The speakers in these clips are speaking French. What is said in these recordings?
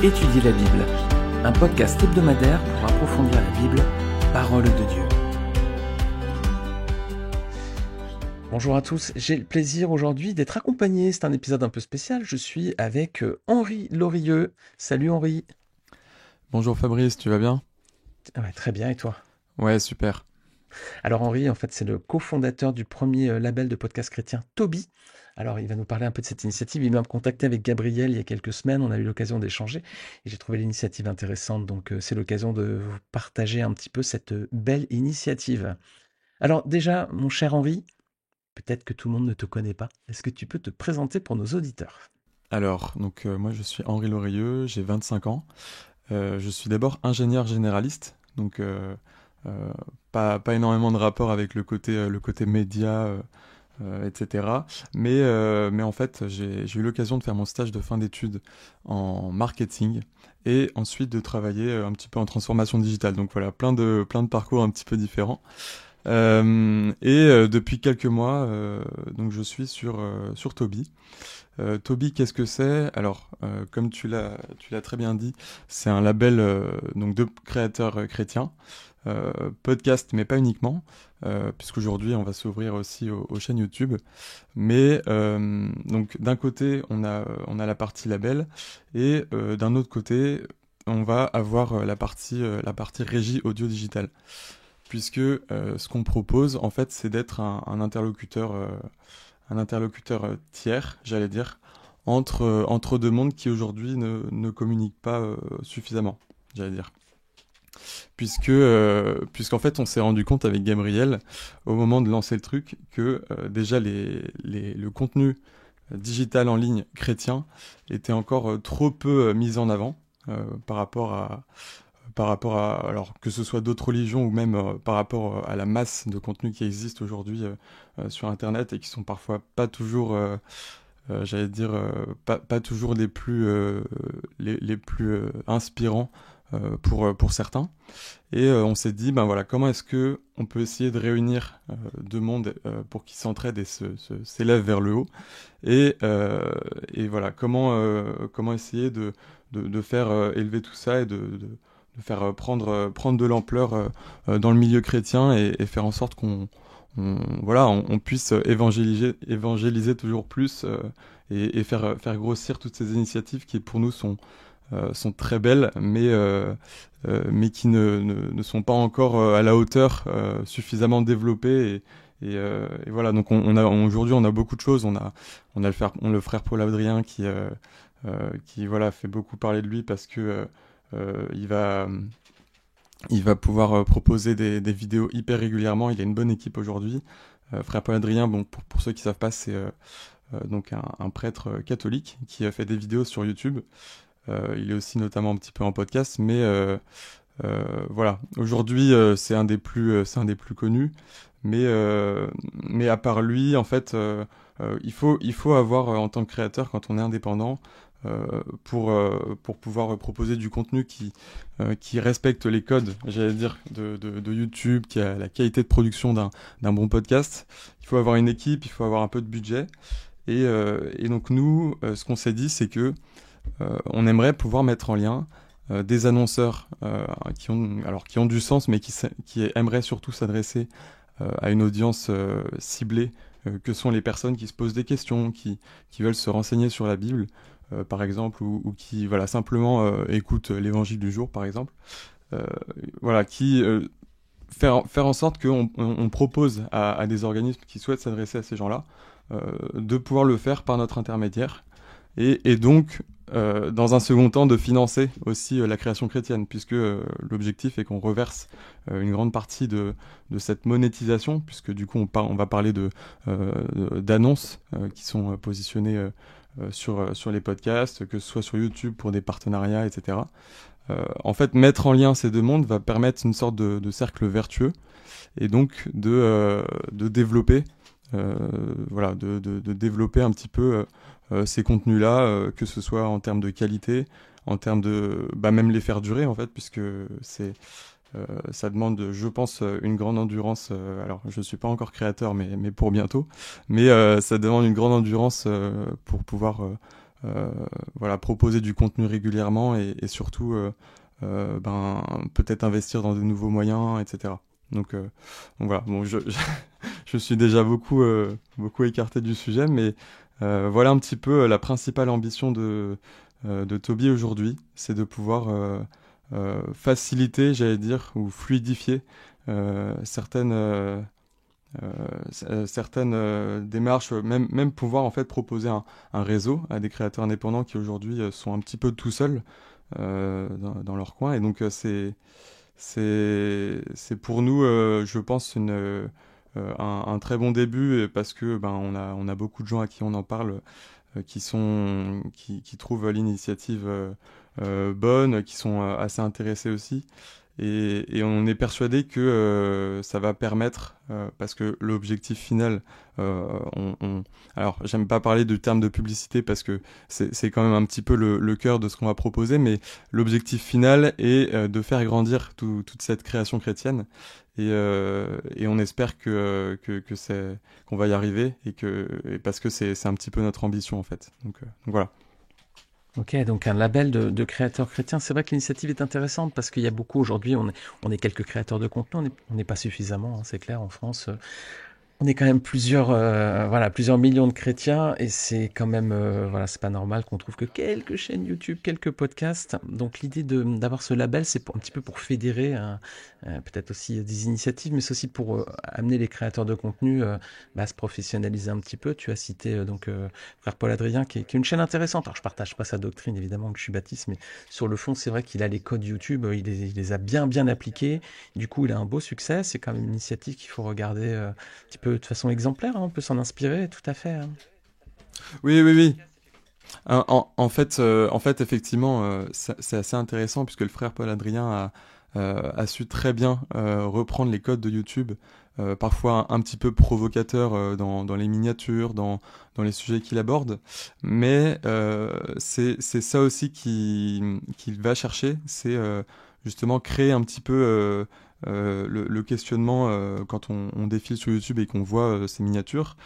Étudier la Bible, un podcast hebdomadaire pour approfondir la Bible, parole de Dieu. Bonjour à tous, j'ai le plaisir aujourd'hui d'être accompagné, c'est un épisode un peu spécial, je suis avec Henri Lorieux. Salut Henri. Bonjour Fabrice, tu vas bien? Ouais, très bien, et toi? Ouais, super. Alors Henri, en fait, c'est le cofondateur du premier label de podcast chrétien Toby. Alors, il va nous parler un peu de cette initiative. Il m'a contacté avec Gabriel il y a quelques semaines. On a eu l'occasion d'échanger et j'ai trouvé l'initiative intéressante. Donc, c'est l'occasion de vous partager un petit peu cette belle initiative. Alors, déjà, mon cher Henri, peut-être que tout le monde ne te connaît pas. Est-ce que tu peux te présenter pour nos auditeurs? Alors, moi je suis Henri Lorieux, j'ai 25 ans. Je suis d'abord ingénieur généraliste, euh, pas énormément de rapport avec le côté média, etc. Mais en fait, j'ai eu l'occasion de faire mon stage de fin d'études en marketing et ensuite de travailler un petit peu en transformation digitale. Donc voilà, plein de parcours un petit peu différents. Depuis quelques mois, donc je suis sur Toby. Toby, qu'est-ce que c'est? Alors, comme tu l'as très bien dit, c'est un label donc de créateurs chrétiens, podcast, mais pas uniquement, puisqu'aujourd'hui on va s'ouvrir aussi aux chaînes YouTube. Mais donc d'un côté, on a la partie label, et d'un autre côté, on va avoir la partie régie audio digitale, puisque ce qu'on propose, en fait, c'est d'être un interlocuteur. Un interlocuteur tiers, j'allais dire, entre deux mondes qui aujourd'hui ne communiquent pas suffisamment, j'allais dire. Puisqu'en fait, on s'est rendu compte avec Gabriel, au moment de lancer le truc, que déjà le contenu digital en ligne chrétien était encore trop peu mis en avant par rapport à, alors que ce soit d'autres religions ou même par rapport à la masse de contenus qui existent aujourd'hui sur Internet et qui sont parfois pas toujours, j'allais dire, pas toujours les plus inspirants pour certains. Et on s'est dit, ben voilà, comment est-ce que on peut essayer de réunir deux mondes pour qu'ils s'entraident et s'élèvent vers le haut. Et voilà, comment essayer de faire élever tout ça et de faire prendre de l'ampleur dans le milieu chrétien et faire en sorte qu'on puisse évangéliser toujours plus et faire grossir toutes ces initiatives qui pour nous sont très belles, mais qui ne sont pas encore à la hauteur, suffisamment développées. Et voilà, donc aujourd'hui on a beaucoup de choses. On a le frère Paul Adrien qui voilà, fait beaucoup parler de lui parce que il va pouvoir proposer des vidéos hyper régulièrement. Il a une bonne équipe aujourd'hui. Frère Paul Adrien, bon, pour ceux qui savent pas, c'est donc un prêtre catholique qui a fait des vidéos sur YouTube. Il est aussi notamment un petit peu en podcast, mais voilà. Aujourd'hui, c'est un des plus connus. Mais à part lui, en fait, il faut avoir en tant que créateur, quand on est indépendant, pour pouvoir proposer du contenu qui respecte les codes, j'allais dire, de YouTube, qui a la qualité de production d'un bon podcast. Il faut avoir une équipe, il faut avoir un peu de budget. Et donc nous, ce qu'on s'est dit, c'est que on aimerait pouvoir mettre en lien des annonceurs qui ont du sens, mais qui aimeraient surtout s'adresser à une audience ciblée, que sont les personnes qui se posent des questions, qui veulent se renseigner sur la Bible, par exemple, ou qui voilà, simplement écoutent l'évangile du jour, par exemple. Voilà, faire en sorte qu'on propose à des organismes qui souhaitent s'adresser à ces gens-là de pouvoir le faire par notre intermédiaire. Et donc, dans un second temps, de financer aussi la création chrétienne, puisque l'objectif est qu'on reverse une grande partie de cette monétisation, puisque du coup on va parler d'annonces qui sont positionnées sur les podcasts, que ce soit sur YouTube pour des partenariats, etc. En fait, mettre en lien ces deux mondes va permettre une sorte de cercle vertueux, et donc de développer voilà, de développer un petit peu ces contenus-là, que ce soit en termes de qualité, en termes de même les faire durer, en fait, puisque ça demande, je pense, une grande endurance. Alors, je suis pas encore créateur, mais pour bientôt. Mais ça demande une grande endurance pour pouvoir voilà, proposer du contenu régulièrement et surtout peut-être investir dans de nouveaux moyens, etc. Donc voilà, bon, je suis déjà beaucoup écarté du sujet, mais voilà un petit peu la principale ambition de Toby aujourd'hui, c'est de pouvoir faciliter, j'allais dire, ou fluidifier certaines démarches, même pouvoir en fait proposer un réseau à des créateurs indépendants qui aujourd'hui sont un petit peu tout seuls dans leur coin. Et donc c'est pour nous, je pense, un très bon début parce que on a beaucoup de gens à qui on en parle qui trouvent l'initiative bonne, qui sont assez intéressés aussi. Et on est persuadé que ça va permettre, parce que l'objectif final, alors j'aime pas parler du terme de publicité parce que c'est quand même un petit peu le cœur de ce qu'on va proposer, mais l'objectif final est de faire grandir toute cette création chrétienne. Et on espère qu'on va y arriver et parce que c'est un petit peu notre ambition en fait. Donc voilà. Ok, donc un label de créateurs chrétiens. C'est vrai que l'initiative est intéressante parce qu'il y a beaucoup aujourd'hui, on est quelques créateurs de contenu, on n'est pas suffisamment, hein, c'est clair, en France. On est quand même plusieurs millions de chrétiens et c'est quand même, c'est pas normal qu'on trouve que quelques chaînes YouTube, quelques podcasts. Donc l'idée d'avoir ce label, c'est un petit peu pour fédérer peut-être aussi des initiatives, mais c'est aussi pour amener les créateurs de contenu à se professionnaliser un petit peu. Tu as cité Frère Paul Adrien, qui est une chaîne intéressante. Alors je partage pas sa doctrine évidemment, que je suis baptiste, mais sur le fond, c'est vrai qu'il a les codes YouTube, il les a bien appliqués. Du coup, il a un beau succès. C'est quand même une initiative qu'il faut regarder un petit peu de façon exemplaire, hein, on peut s'en inspirer, tout à fait. Hein. Oui, oui, oui. En fait, effectivement, c'est assez intéressant puisque le frère Paul Adrien a su très bien reprendre les codes de YouTube, parfois un petit peu provocateurs dans les miniatures, dans les sujets qu'il aborde. Mais c'est ça aussi qu'il va chercher, c'est justement créer un petit peu le questionnement quand on défile sur YouTube et qu'on voit ces miniatures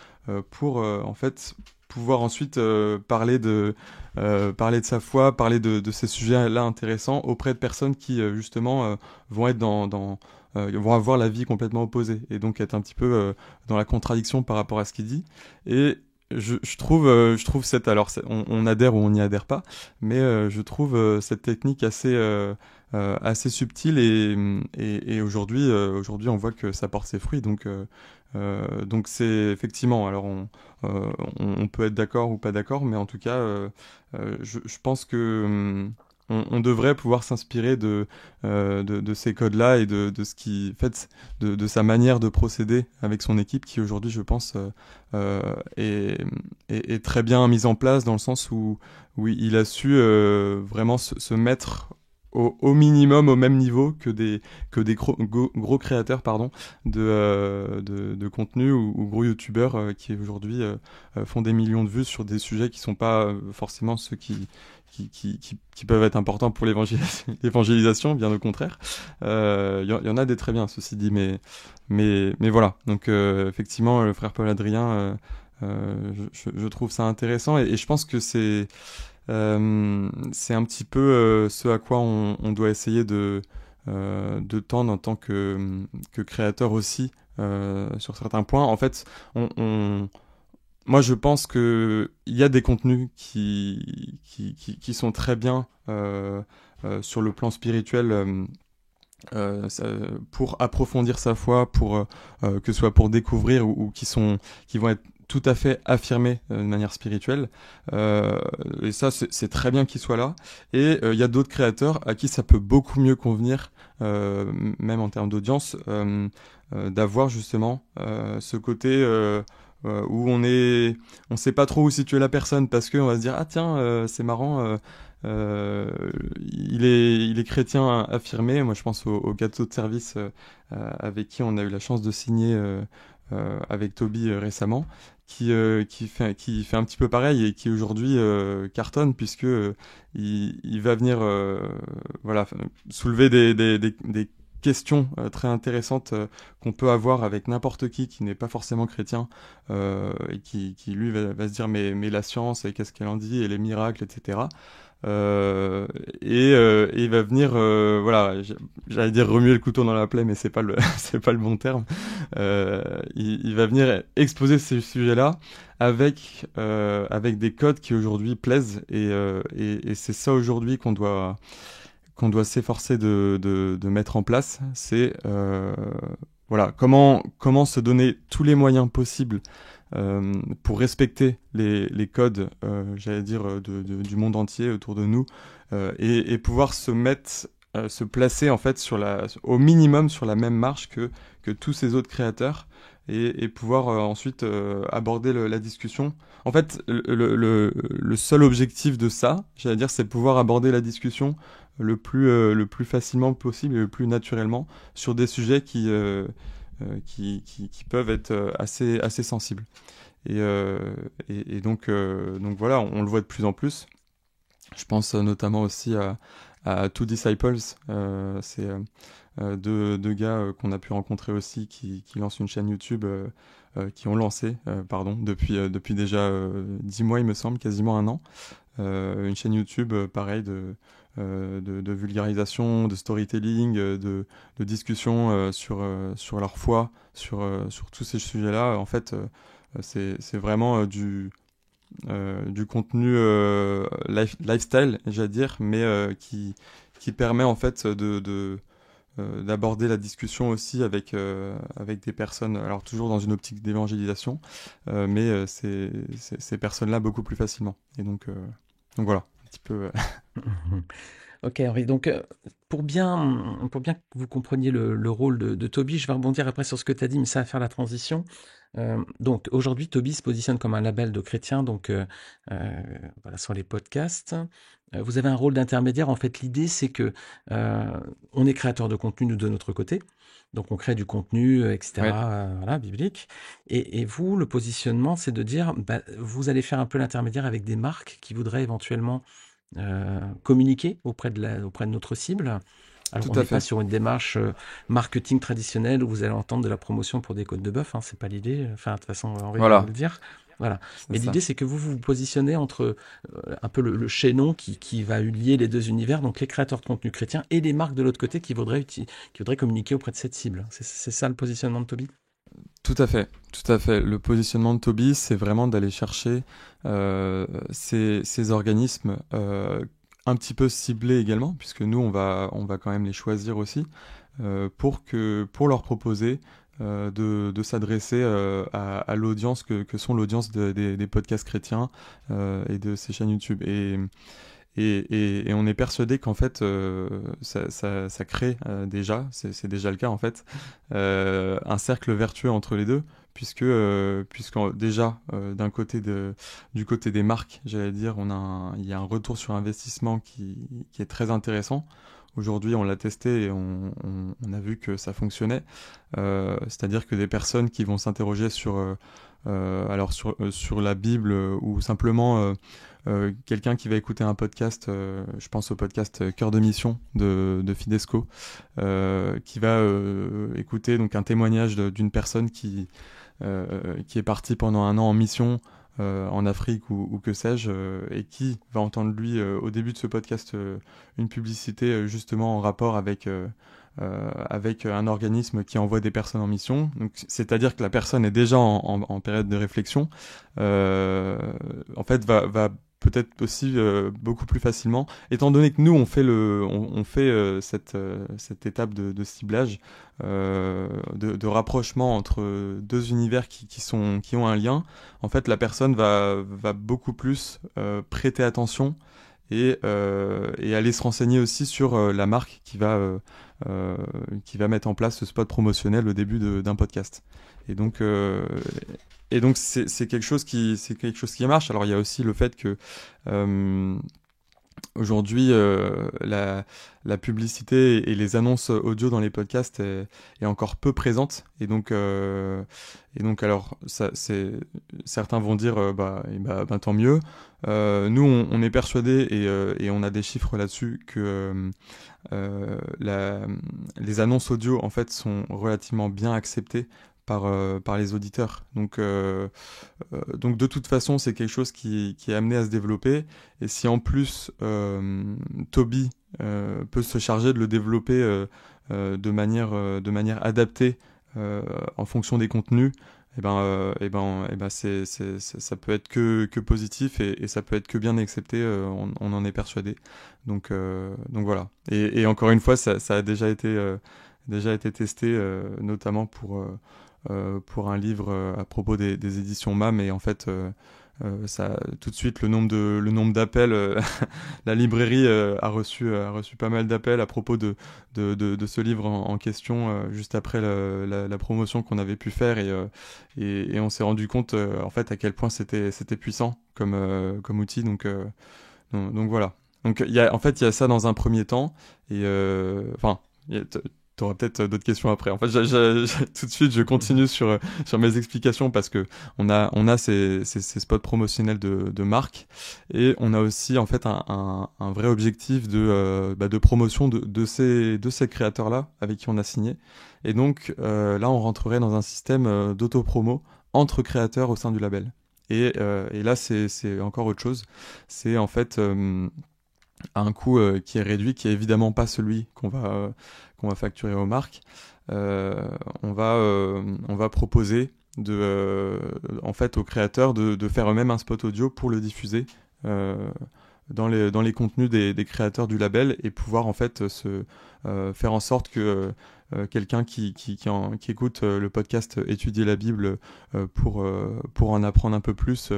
pour en fait pouvoir ensuite parler de sa foi, parler de ces sujets-là intéressants auprès de personnes qui justement vont être vont avoir la vie complètement opposée et donc être un petit peu dans la contradiction par rapport à ce qu'il dit. Et je trouve on adhère ou on n'y adhère pas, mais je trouve cette technique assez subtile et aujourd'hui on voit que ça porte ses fruits. Donc c'est effectivement, alors on peut être d'accord ou pas d'accord, mais en tout cas, je pense que on devrait pouvoir s'inspirer de ces codes-là et de ce qui, en fait, de sa manière de procéder avec son équipe qui aujourd'hui, je pense, est très bien mise en place dans le sens où il a su vraiment se mettre au minimum au même niveau que des gros créateurs pardon de contenu ou gros youtubeurs qui aujourd'hui font des millions de vues sur des sujets qui sont pas forcément ceux qui peuvent être importants pour l'évangélisation, bien au contraire. Y en a des très bien, ceci dit, mais voilà. Donc effectivement, le frère Paul Adrien, je trouve ça intéressant et je pense que c'est un petit peu ce à quoi on doit essayer de tendre en tant que créateur aussi sur certains points. En fait, moi je pense que il y a des contenus qui sont très bien sur le plan spirituel. Pour approfondir sa foi, pour que ce soit pour découvrir ou qui vont être tout à fait affirmés de manière spirituelle. Et ça, c'est très bien qu'il soit là. Et il y a d'autres créateurs à qui ça peut beaucoup mieux convenir, même en termes d'audience, d'avoir justement ce côté où on sait pas trop où situer la personne parce qu'on va se dire ah tiens c'est marrant. Il est chrétien affirmé. Moi, je pense au gâteau de service avec qui on a eu la chance de signer avec Toby récemment, qui fait un petit peu pareil et qui aujourd'hui cartonne puisque il va venir soulever des questions très intéressantes qu'on peut avoir avec n'importe qui n'est pas forcément chrétien et qui lui va se dire mais la science et qu'est-ce qu'elle en dit et les miracles, etc. Et il va venir, voilà, j'allais dire remuer le couteau dans la plaie, mais c'est pas le c'est pas le bon terme. Il va venir exposer ces sujets-là avec des codes qui aujourd'hui plaisent et c'est ça aujourd'hui qu'on doit s'efforcer de mettre en place. C'est voilà comment se donner tous les moyens possibles pour respecter les codes, j'allais dire, du monde entier autour de nous, et pouvoir se placer en fait au minimum sur la même marche que tous ces autres créateurs, et pouvoir ensuite aborder la discussion. En fait, le seul objectif de ça, j'allais dire, c'est pouvoir aborder la discussion le plus facilement possible et le plus naturellement sur des sujets qui peuvent être assez sensibles. Et donc voilà, on le voit de plus en plus. Je pense notamment aussi à Two Disciples, c'est deux gars qu'on a pu rencontrer aussi qui lancent une chaîne YouTube, qui ont lancé, depuis déjà 10 mois, il me semble, quasiment un an. Une chaîne YouTube, pareil, de vulgarisation, de storytelling, de discussion sur leur foi, sur tous ces sujets-là. En fait, c'est vraiment du contenu lifestyle, j'allais dire, mais qui permet en fait d'aborder la discussion aussi avec des personnes, alors toujours dans une optique d'évangélisation, mais ces personnes-là beaucoup plus facilement. Et donc voilà, un petit peu. Ok, Henri. Donc, pour bien que vous compreniez le rôle de Toby, je vais rebondir après sur ce que tu as dit, mais ça va faire la transition. Donc, aujourd'hui, Toby se positionne comme un label de chrétiens, donc voilà, sur les podcasts. Vous avez un rôle d'intermédiaire. En fait, l'idée, c'est que on est créateur de contenu, nous, de notre côté. Donc, on crée du contenu, etc., Ouais. voilà, biblique. Et vous, le positionnement, c'est de dire, vous allez faire un peu l'intermédiaire avec des marques qui voudraient éventuellement communiquer auprès de notre cible. Alors, Tout on à n'est pas fait. sur une démarche marketing traditionnelle où vous allez entendre de la promotion pour des côtes de bœuf, hein, c'est pas l'idée. Enfin, de toute façon, Henri va vous Voilà, le dire. Voilà. c'est Mais ça. l'idée, c'est que vous vous positionnez entre un peu le chaînon qui va lier les deux univers, donc les créateurs de contenu chrétiens et les marques de l'autre côté qui voudraient communiquer auprès de cette cible. C'est ça le positionnement de Toby? Tout à fait, tout à fait. Le positionnement de Toby, c'est vraiment d'aller chercher ces organismes un petit peu ciblés également, puisque nous, on va quand même les choisir aussi, pour leur proposer de s'adresser à l'audience que sont l'audience des podcasts chrétiens et de ces chaînes YouTube. Et on est persuadé qu'en fait, ça crée déjà, c'est déjà le cas en fait, un cercle vertueux entre les deux, puisque déjà, du côté des marques, j'allais dire, il y a un retour sur investissement qui est très intéressant. Aujourd'hui, on l'a testé et on a vu que ça fonctionnait. C'est-à-dire que des personnes qui vont s'interroger sur la Bible ou simplement quelqu'un qui va écouter un podcast, je pense au podcast Cœur de Mission de Fidesco, qui va écouter donc un témoignage d'une personne qui est partie pendant un an en mission en Afrique ou que sais-je, et qui va entendre lui au début de ce podcast une publicité justement en rapport avec un organisme qui envoie des personnes en mission. Donc, c'est-à-dire que la personne est déjà en période de réflexion, en fait va peut-être aussi beaucoup plus facilement, étant donné que nous on fait cette étape de ciblage, de rapprochement entre deux univers qui ont un lien. En fait, la personne va beaucoup plus prêter attention et aller se renseigner aussi sur la marque qui va mettre en place ce spot promotionnel au début d'un podcast. Et donc c'est quelque chose qui marche. Alors il y a aussi le fait que Aujourd'hui, la publicité et les annonces audio dans les podcasts est encore peu présente. Et donc alors, certains vont dire, bah, tant mieux. Nous, on est persuadés et on a des chiffres là-dessus que les annonces audio, en fait, sont relativement bien acceptées par les auditeurs. Donc de toute façon, c'est quelque chose qui est amené à se développer. Et si en plus Toby peut se charger de le développer de manière adaptée en fonction des contenus, ça peut être que positif et ça peut être que bien accepté. On en est persuadé. Donc voilà. Et encore une fois, ça a déjà été testé, notamment pour un livre à propos des éditions MAM, et en fait ça tout de suite le nombre d'appels, la librairie a reçu pas mal d'appels à propos de ce livre en question, juste après la promotion qu'on avait pu faire, et on s'est rendu compte en fait à quel point c'était puissant comme outil. Donc voilà. Donc en fait il y a ça dans un premier temps, et enfin t'auras peut-être d'autres questions après. En fait, tout de suite, je continue sur mes explications, parce que on a ces spots promotionnels de marque, et on a aussi en fait un vrai objectif de promotion de ces créateurs-là avec qui on a signé. Et donc là, on rentrerait dans un système d'auto-promo entre créateurs au sein du label. Et là, c'est encore autre chose. C'est en fait à un coût qui est réduit, qui est évidemment pas celui qu'on va facturer aux marques. On va proposer en fait aux créateurs de faire eux-mêmes un spot audio pour le diffuser dans les contenus des créateurs du label, et pouvoir en fait faire en sorte que quelqu'un qui écoute le podcast Étudier la Bible pour en apprendre un peu plus,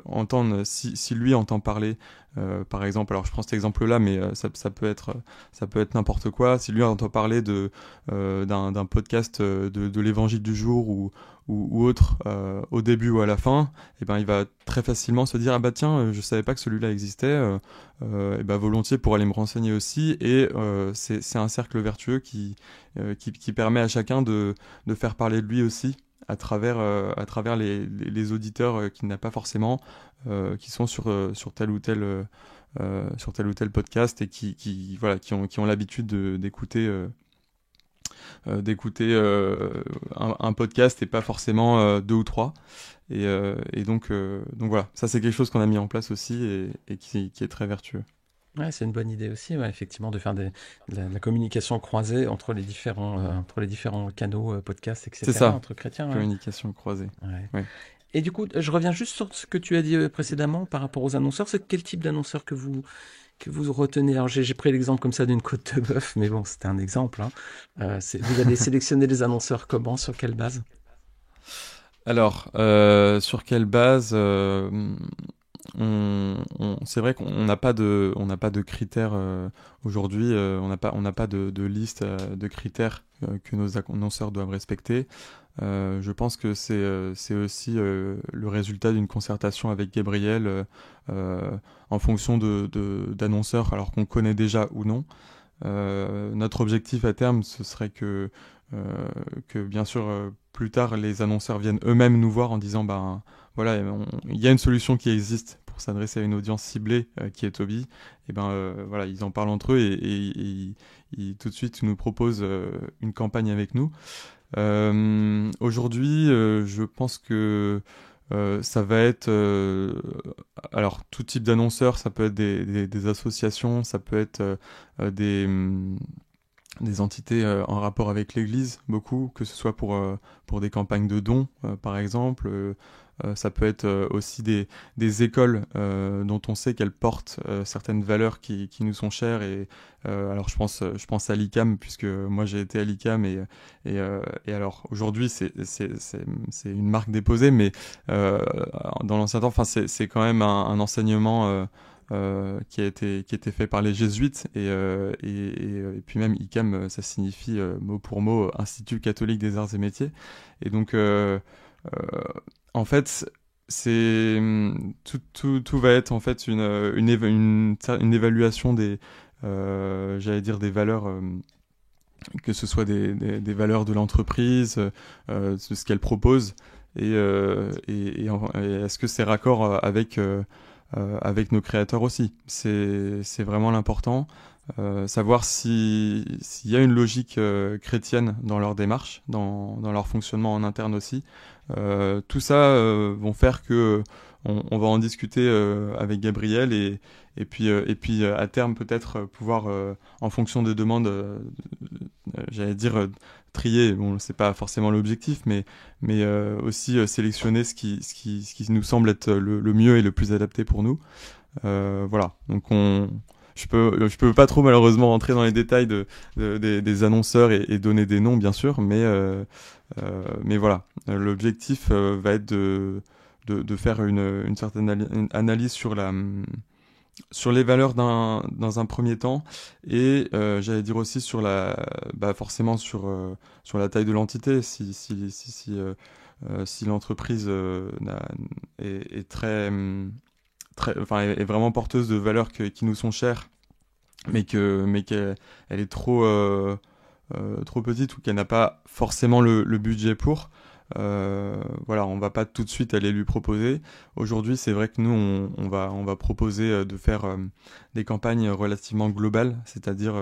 entendre, si lui entend parler, par exemple, alors je prends cet exemple-là, mais ça peut être n'importe quoi. Si lui entend parler d'un podcast de l'évangile du jour ou autre, au début ou à la fin, et ben il va très facilement se dire, ah bah tiens, je savais pas que celui-là existait, et ben volontiers pour aller me renseigner aussi. Et c'est un cercle vertueux qui permet à chacun de faire parler de lui aussi à travers les auditeurs qu'il n'a pas forcément, qui sont sur tel ou tel podcast, et qui ont l'habitude d'écouter un podcast, et pas forcément deux ou trois. Et donc voilà, ça c'est quelque chose qu'on a mis en place aussi, et qui est très vertueux. Ouais, c'est une bonne idée aussi, ouais, effectivement, de faire de la communication croisée entre les différents canaux, podcasts, C'est etc., ça, entre chrétiens. Ouais. communication croisée. Ouais. Ouais. Et du coup, je reviens juste sur ce que tu as dit précédemment par rapport aux annonceurs. C'est quel type d'annonceur que vous retenez? Alors, j'ai pris l'exemple comme ça d'une côte de bœuf, mais bon, c'était un exemple, hein. Vous allez sélectionner les annonceurs comment, sur quelle base? Alors, sur quelle base c'est vrai qu'on n'a pas de critères aujourd'hui. On n'a pas de liste de critères que nos annonceurs doivent respecter. Je pense que c'est aussi le résultat d'une concertation avec Gabriel, en fonction d'annonceurs, alors qu'on connaît déjà ou non. Notre objectif à terme, ce serait que bien sûr, plus tard, les annonceurs viennent eux-mêmes nous voir en disant, ben voilà, il y a une solution qui existe pour s'adresser à une audience ciblée, qui est Toby. Et ben voilà, ils en parlent entre eux, et ils tout de suite nous proposent une campagne avec nous. Aujourd'hui, je pense que ça va être alors tout type d'annonceurs. Ça peut être des associations, ça peut être des entités en rapport avec l'Église, beaucoup, que ce soit pour des campagnes de dons, par exemple. Ça peut être aussi des écoles dont on sait qu'elles portent certaines valeurs qui nous sont chères. Et alors je pense à l'ICAM, puisque moi j'ai été à l'ICAM, et alors aujourd'hui c'est une marque déposée, mais dans l'ancien temps, enfin c'est quand même un enseignement qui a été fait par les jésuites, et puis même ICAM, ça signifie mot pour mot Institut catholique des arts et métiers. Et donc en fait, tout va être en fait une évaluation j'allais dire des valeurs, que ce soit des valeurs de l'entreprise, de ce qu'elle propose, et est-ce que c'est raccord avec nos créateurs aussi. C'est vraiment l'important. Savoir s'il y a une logique chrétienne dans leur démarche, dans leur fonctionnement en interne aussi. Tout ça vont faire que on va en discuter avec Gabriel, et puis à terme peut-être pouvoir, en fonction des demandes, j'allais dire trier. Bon, c'est pas forcément l'objectif, mais aussi sélectionner ce qui nous semble être le mieux et le plus adapté pour nous. Voilà. Donc je peux pas trop malheureusement rentrer dans les détails des annonceurs et donner des noms bien sûr, mais voilà. L'objectif va être de faire une certaine analyse sur les valeurs dans un premier temps, et j'allais dire aussi forcément sur la taille de l'entité. Si l'entreprise est est vraiment porteuse de valeurs qui nous sont chères, mais qu'elle est trop petite, ou qu'elle n'a pas forcément le budget pour. Voilà, on va pas tout de suite aller lui proposer. Aujourd'hui, c'est vrai que nous, on va proposer de faire des campagnes relativement globales, c'est-à-dire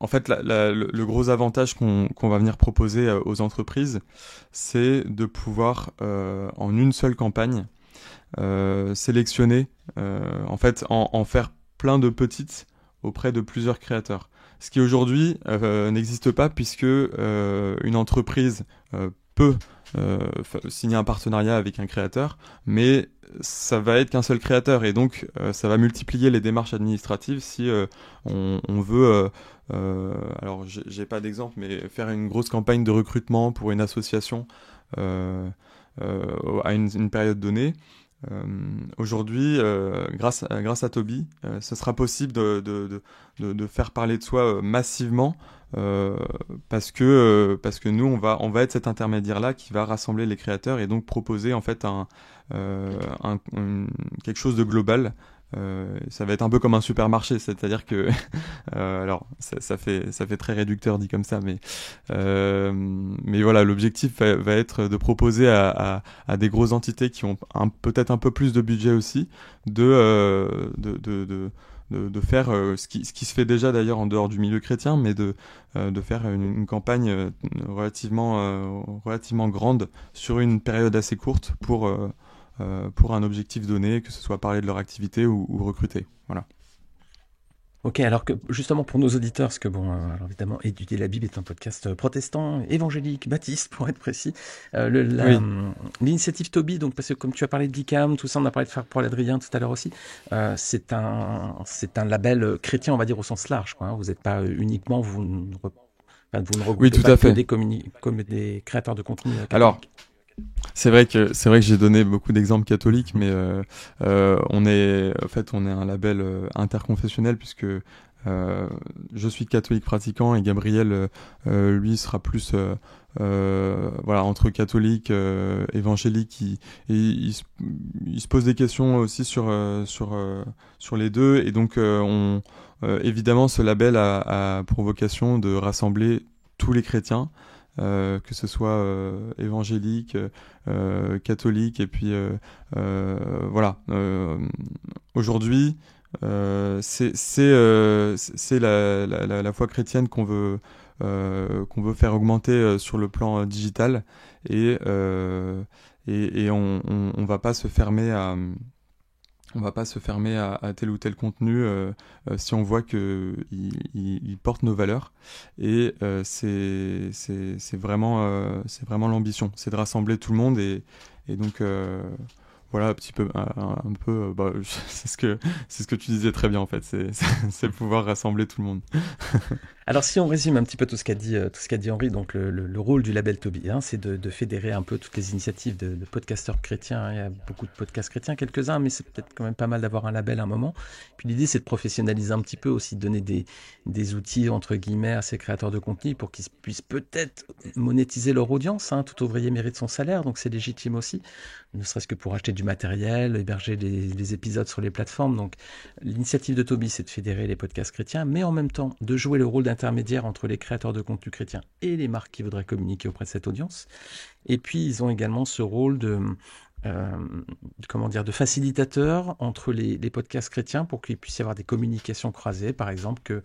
en fait, le gros avantage qu'on va venir proposer aux entreprises, c'est de pouvoir en une seule campagne sélectionner, en fait, en faire plein de petites auprès de plusieurs créateurs. Ce qui aujourd'hui n'existe pas, puisque une entreprise peut signer un partenariat avec un créateur, mais ça va être qu'un seul créateur, et donc ça va multiplier les démarches administratives si on veut, alors j'ai pas d'exemple, mais faire une grosse campagne de recrutement pour une association à une période donnée. Aujourd'hui, grâce à Toby, ce sera possible de faire parler de soi massivement, parce que nous, on va être cet intermédiaire-là qui va rassembler les créateurs, et donc proposer en fait quelque chose de global. Ça va être un peu comme un supermarché, c'est-à-dire que alors ça fait très réducteur dit comme ça, mais voilà, l'objectif va être de proposer à des grosses entités qui ont peut-être un peu plus de budget aussi, de faire ce qui se fait déjà d'ailleurs en dehors du milieu chrétien, mais de faire une campagne relativement grande sur une période assez courte pour un objectif donné, que ce soit parler de leur activité ou recruter. Voilà. Ok, alors que justement pour nos auditeurs, parce que bon, alors évidemment, Étudier la Bible est un podcast protestant, évangélique, baptiste pour être précis. Oui. L'initiative Toby, donc parce que comme tu as parlé de l'ICAM, tout ça, on a parlé de Faire pour l'Adrien tout à l'heure aussi. C'est un label chrétien, on va dire au sens large, quoi, hein. Vous n'êtes pas uniquement, vous ne regroupez Oui, tout pas à que fait. comme des créateurs de contenu Alors, catholiques. c'est vrai que j'ai donné beaucoup d'exemples catholiques, mais on est un label interconfessionnel, puisque je suis catholique pratiquant, et Gabriel lui sera plus voilà, entre catholique, évangélique. Il se pose des questions aussi sur les deux, et donc évidemment ce label a pour vocation de rassembler tous les chrétiens, que ce soit évangélique, catholique, et puis voilà. Aujourd'hui, c'est la foi chrétienne qu'on veut faire augmenter sur le plan digital, et on va pas se fermer à tel ou tel contenu, si on voit que il porte nos valeurs. Et c'est vraiment l'ambition, c'est de rassembler tout le monde, et donc voilà, un petit peu un peu c'est ce que tu disais très bien, en fait, c'est pouvoir rassembler tout le monde. Alors, si on résume un petit peu tout ce qu'a dit Henri, donc le rôle du label Toby, hein, c'est de fédérer un peu toutes les initiatives de podcasteurs chrétiens, hein. Il y a beaucoup de podcasts chrétiens, quelques-uns, mais c'est peut-être quand même pas mal d'avoir un label à un moment. Puis l'idée, c'est de professionnaliser un petit peu aussi, de donner des outils, entre guillemets, à ces créateurs de contenu pour qu'ils puissent peut-être monétiser leur audience, hein. Tout ouvrier mérite son salaire, donc c'est légitime aussi, ne serait-ce que pour acheter du matériel, héberger les épisodes sur les plateformes. Donc, l'initiative de Toby, c'est de fédérer les podcasts chrétiens, mais en même temps de jouer le rôle d'intermédiaire entre les créateurs de contenu chrétiens et les marques qui voudraient communiquer auprès de cette audience. Et puis, ils ont également ce rôle euh, de facilitateur entre les podcasts chrétiens pour qu'il puisse y avoir des communications croisées. Par exemple,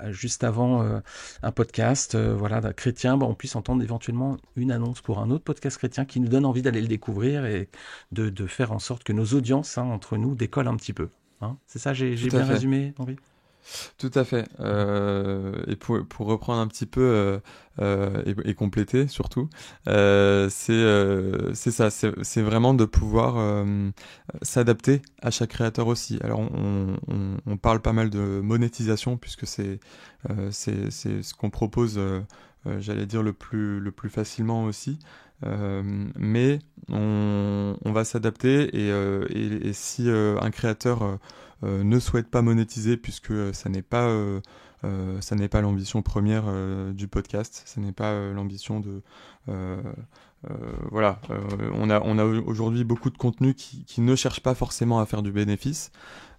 juste avant un podcast d'un chrétien, on puisse entendre éventuellement une annonce pour un autre podcast chrétien qui nous donne envie d'aller le découvrir et de faire en sorte que nos audiences, hein, entre nous, décollent un petit peu. Hein, c'est ça, j'ai Tout à bien fait. résumé, Henri? Tout à fait. Et pour reprendre un petit peu et compléter surtout, c'est ça. C'est vraiment de pouvoir s'adapter à chaque créateur aussi. Alors on parle pas mal de monétisation puisque c'est ce qu'on propose, j'allais dire le plus facilement aussi. Mais on va s'adapter et si un créateur ne souhaite pas monétiser puisque ça n'est pas l'ambition première du podcast, ça n'est pas l'ambition de euh, voilà. On a aujourd'hui beaucoup de contenus qui ne cherchent pas forcément à faire du bénéfice.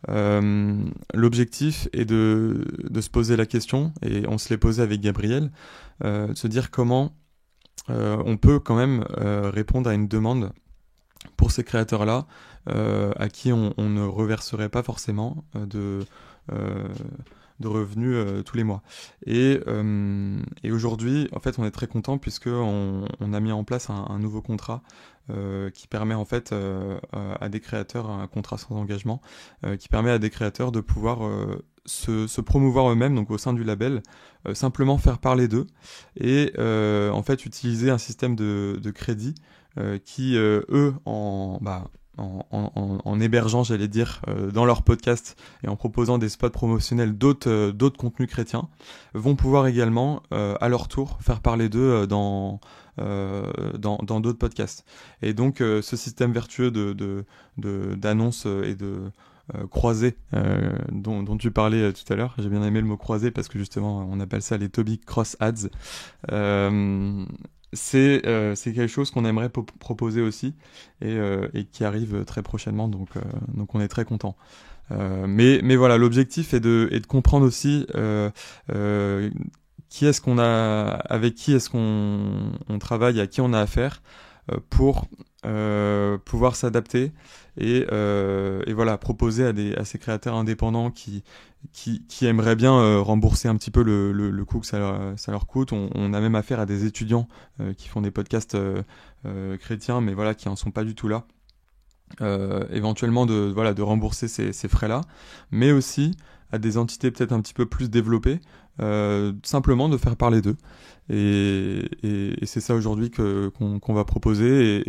L'objectif est de se poser la question, et on se l'est posé avec Gabriel, de se dire comment on peut quand même répondre à une demande pour ces créateurs-là, à qui on ne reverserait pas forcément euh, de revenus tous les mois. Et aujourd'hui, en fait, on est très content puisque on a mis en place un nouveau contrat qui permet en fait à des créateurs, un contrat sans engagement, qui permet à des créateurs de pouvoir se promouvoir eux-mêmes, donc au sein du label, simplement faire parler d'eux et en fait utiliser un système de crédit qui, eux, en hébergeant, j'allais dire, dans leur podcast et en proposant des spots promotionnels d'autres contenus chrétiens, vont pouvoir également, à leur tour, faire parler d'eux dans d'autres podcasts. Et donc, ce système vertueux d'annonces et de croisés dont tu parlais tout à l'heure, j'ai bien aimé le mot croisé parce que justement, on appelle ça les Toby Cross Ads. C'est quelque chose qu'on aimerait proposer aussi et qui arrive très prochainement, donc on est très content. Mais voilà, l'objectif est de comprendre aussi qui est-ce qu'on a, avec qui est-ce qu'on travaille, à qui on a affaire pour pouvoir s'adapter et voilà, proposer à ces créateurs indépendants qui aimeraient bien rembourser un petit peu le coût que ça leur coûte. On a même affaire à des étudiants qui font des podcasts chrétiens, mais voilà, qui en sont pas du tout là. Éventuellement de rembourser ces frais-là, mais aussi à des entités peut-être un petit peu plus développées, simplement de faire parler d'eux. Et c'est ça aujourd'hui qu'on va proposer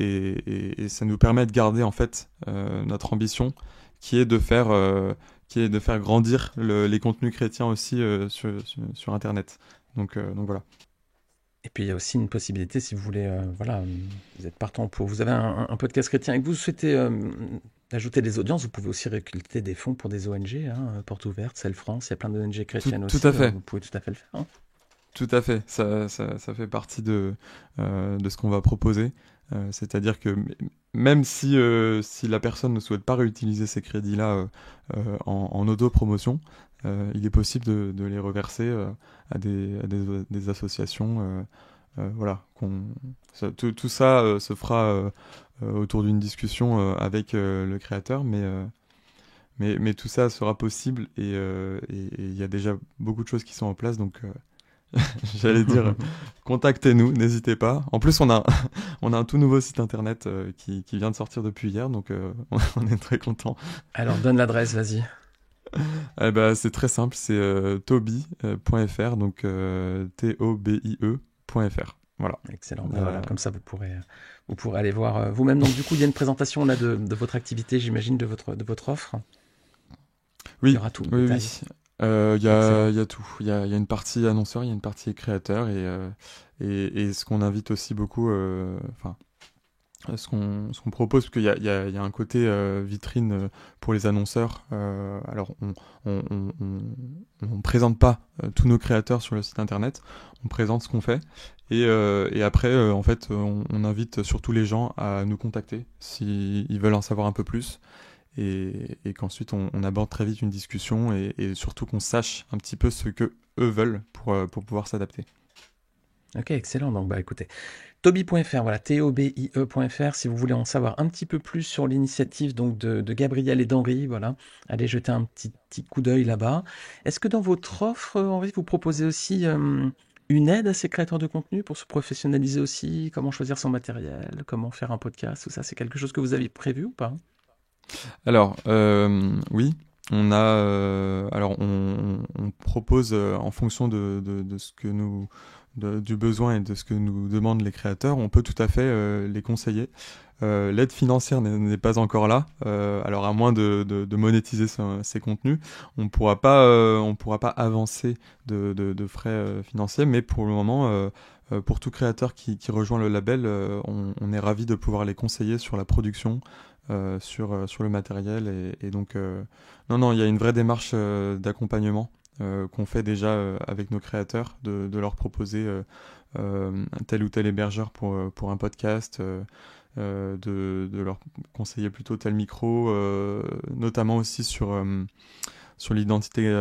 et ça nous permet de garder en fait notre ambition qui est de faire grandir les contenus chrétiens aussi sur Internet. Donc voilà. Et puis il y a aussi une possibilité, si vous voulez, vous êtes partant vous avez un podcast chrétien et que vous souhaitez ajouter des audiences, vous pouvez aussi récolter des fonds pour des ONG, hein, Porte Ouverte, Celle France, il y a plein d'ONG chrétiennes aussi. Tout à fait. Vous pouvez tout à fait le faire. Hein. Tout à fait, ça fait partie de ce qu'on va proposer. C'est-à-dire que même si la personne ne souhaite pas réutiliser ces crédits-là en auto-promotion, il est possible de les reverser à des associations. Voilà, tout ça se fera autour d'une discussion avec le créateur, mais tout ça sera possible et il y a déjà beaucoup de choses qui sont en place, donc j'allais dire, contactez-nous, n'hésitez pas. En plus, on a un tout nouveau site internet qui vient de sortir depuis hier, donc on est très content. Alors, donne l'adresse, vas-y. Eh ben, c'est très simple, c'est tobie.fr, donc tobie.fr. Voilà. Excellent. Voilà, comme ça, vous pourrez aller voir vous-même. Donc, du coup, il y a une présentation là de votre activité, j'imagine, de votre offre. Oui, il y aura tout. Oui. Excellent. Il y a tout. Il y a une partie annonceur, il y a une partie créateur et ce qu'on invite aussi beaucoup, enfin, ce qu'on propose, parce qu'il y a un côté vitrine pour les annonceurs. Alors, on présente pas tous nos créateurs sur le site internet, on présente ce qu'on fait. Et après, en fait, on invite surtout les gens à nous contacter s'ils veulent en savoir un peu plus. Et qu'ensuite, on aborde très vite une discussion et surtout qu'on sache un petit peu ce que eux veulent pour pouvoir s'adapter. Ok, excellent. Donc, bah, écoutez, Tobii.fr, voilà, Tobie.fr, si vous voulez en savoir un petit peu plus sur l'initiative donc de Gabriel et d'Henri, voilà, allez jeter un petit coup d'œil là-bas. Est-ce que dans votre offre, Henri, vous proposez aussi une aide à ces créateurs de contenu pour se professionnaliser aussi, comment choisir son matériel, comment faire un podcast, tout ça, c'est quelque chose que vous aviez prévu ou pas? Alors, oui, on propose en fonction de ce que du besoin et de ce que nous demandent les créateurs, on peut tout à fait les conseiller. L'aide financière n'est pas encore là. Alors à moins de monétiser ces contenus, on pourra pas avancer de frais financiers. Mais pour le moment, pour tout créateur qui rejoint le label, on est ravi de pouvoir les conseiller sur la production, sur le matériel et donc non, il y a une vraie démarche d'accompagnement qu'on fait déjà avec nos créateurs, de leur proposer tel ou tel hébergeur pour un podcast, de leur conseiller plutôt tel micro, notamment aussi sur l'identité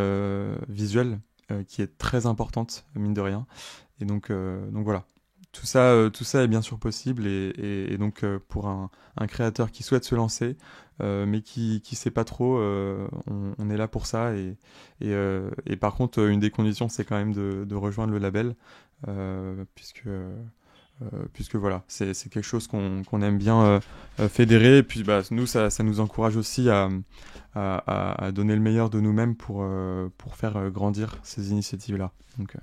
visuelle qui est très importante, mine de rien. Et donc voilà. Tout ça est bien sûr possible et donc pour un créateur qui souhaite se lancer mais qui sait pas trop, on est là pour ça et par contre une des conditions c'est quand même de rejoindre le label puisque voilà c'est quelque chose qu'on aime bien fédérer et puis bah, nous ça nous encourage aussi à donner le meilleur de nous-mêmes pour faire grandir ces initiatives là donc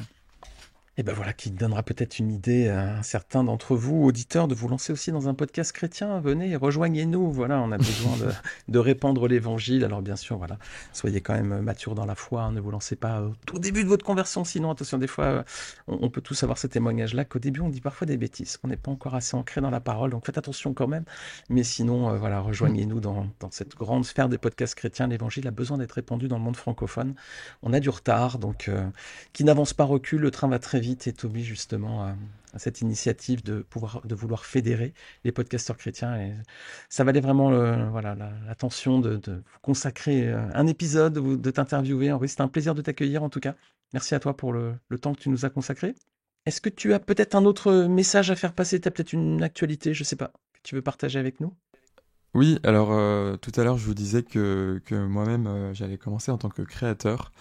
Et ben voilà, qui donnera peut-être une idée à certains d'entre vous, auditeurs, de vous lancer aussi dans un podcast chrétien. Venez, rejoignez-nous. Voilà, on a besoin de répandre l'évangile. Alors bien sûr, voilà, soyez quand même mature dans la foi. Hein, ne vous lancez pas au tout début de votre conversion. Sinon, attention, des fois, on peut tous avoir ce témoignage-là qu'au début, on dit parfois des bêtises, qu'on n'est pas encore assez ancré dans la parole. Donc faites attention quand même. Mais sinon, voilà, rejoignez-nous dans cette grande sphère des podcasts chrétiens. L'évangile a besoin d'être répandu dans le monde francophone. On a du retard, donc qui n'avance pas recule, le train va très vite et Toby justement à cette initiative de vouloir fédérer les podcasteurs chrétiens et ça valait vraiment voilà, l'attention de vous consacrer un épisode, de t'interviewer. Henri, c'était un plaisir de t'accueillir en tout cas. Merci à toi pour le temps que tu nous as consacré. Est-ce que tu as peut-être un autre message à faire passer? Tu as peut-être une actualité, je sais pas, que tu veux partager avec nous? Oui, alors tout à l'heure je vous disais que moi-même j'allais commencer en tant que créateur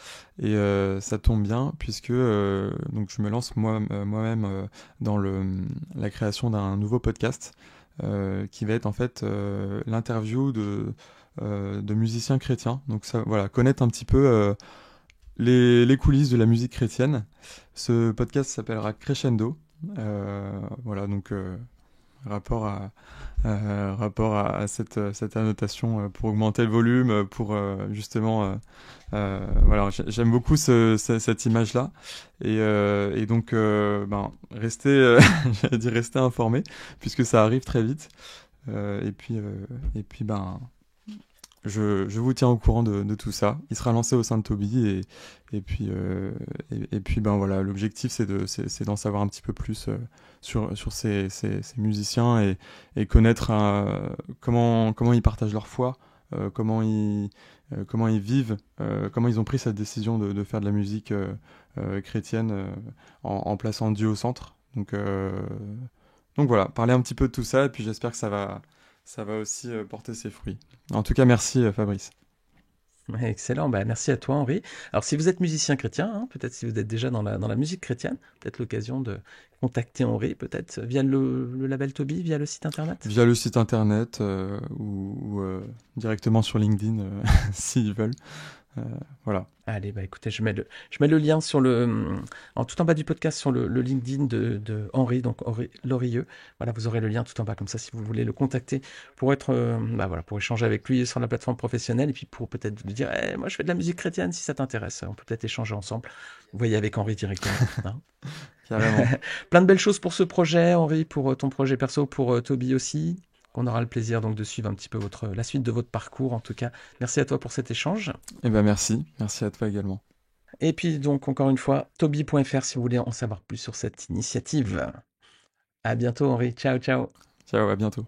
et ça tombe bien puisque donc je me lance moi-même dans la création d'un nouveau podcast qui va être en fait l'interview de musiciens chrétiens. Donc ça, voilà, connaître un petit peu les coulisses de la musique chrétienne. Ce podcast s'appellera Crescendo. Voilà, donc rapport à cette annotation pour augmenter le volume, pour justement, voilà, j'aime beaucoup cette image-là, et donc, rester, j'allais dire rester informé, puisque ça arrive très vite, et puis, je vous tiens au courant de tout ça. Il sera lancé au sein de Tobii et puis ben voilà, l'objectif c'est d'en savoir un petit peu plus sur ces musiciens et connaître comment ils partagent leur foi, comment ils vivent, comment ils ont pris cette décision de faire de la musique chrétienne en plaçant Dieu au centre. Donc voilà, parler un petit peu de tout ça et puis j'espère que ça va aussi porter ses fruits. En tout cas, merci Fabrice. Ouais, excellent, bah, merci à toi Henri. Alors si vous êtes musicien chrétien, hein, peut-être si vous êtes déjà dans la musique chrétienne, peut-être l'occasion de contacter Henri, peut-être via le label Tobii, via le site internet. Via le site internet ou directement sur LinkedIn s'ils veulent. Voilà. Allez, bah écoutez, je mets le lien tout en bas du podcast sur le LinkedIn de Henri, donc Henri Lorieux. Voilà, vous aurez le lien tout en bas comme ça si vous voulez le contacter pour pour échanger avec lui sur la plateforme professionnelle et puis pour peut-être lui dire, moi je fais de la musique chrétienne si ça t'intéresse, on peut peut-être échanger ensemble. Vous voyez avec Henri directement. Hein. Carrément. Plein de belles choses pour ce projet, Henri, pour ton projet perso, pour Toby aussi. On aura le plaisir donc de suivre un petit peu la suite de votre parcours. En tout cas, merci à toi pour cet échange. Eh ben merci. Merci à toi également. Et puis donc encore une fois, toby.fr si vous voulez en savoir plus sur cette initiative. À bientôt Henri, ciao ciao. Ciao, à bientôt.